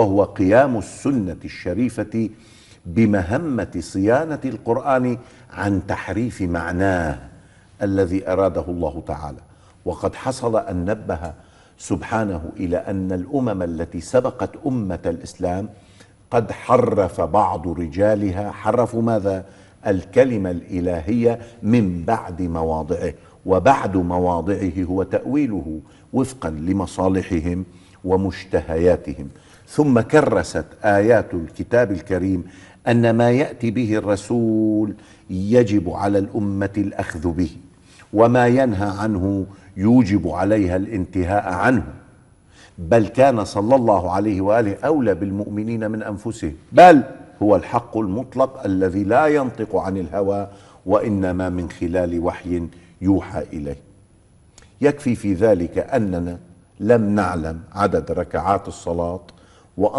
وهو قيام السنة الشريفة بمهمة صيانة القرآن عن تحريف معناه الذي أراده الله تعالى. وقد حصل أن نبه سبحانه إلى أن الأمم التي سبقت أمة الإسلام قد حرف بعض رجالها، حرفوا ماذا؟ الكلمة الإلهية من بعد مواضعه، وبعد مواضعه هو تأويله وفقا لمصالحهم ومشتهياتهم. ثم كرست آيات الكتاب الكريم أن ما يأتي به الرسول يجب على الأمة الأخذ به، وما ينهى عنه يوجب عليها الانتهاء عنه، بل كان صلى الله عليه وآله أولى بالمؤمنين من أنفسهم، بل هو الحق المطلق الذي لا ينطق عن الهوى وإنما من خلال وحي يوحى إليه. يكفي في ذلك أننا لم نعلم عدد ركعات الصلاة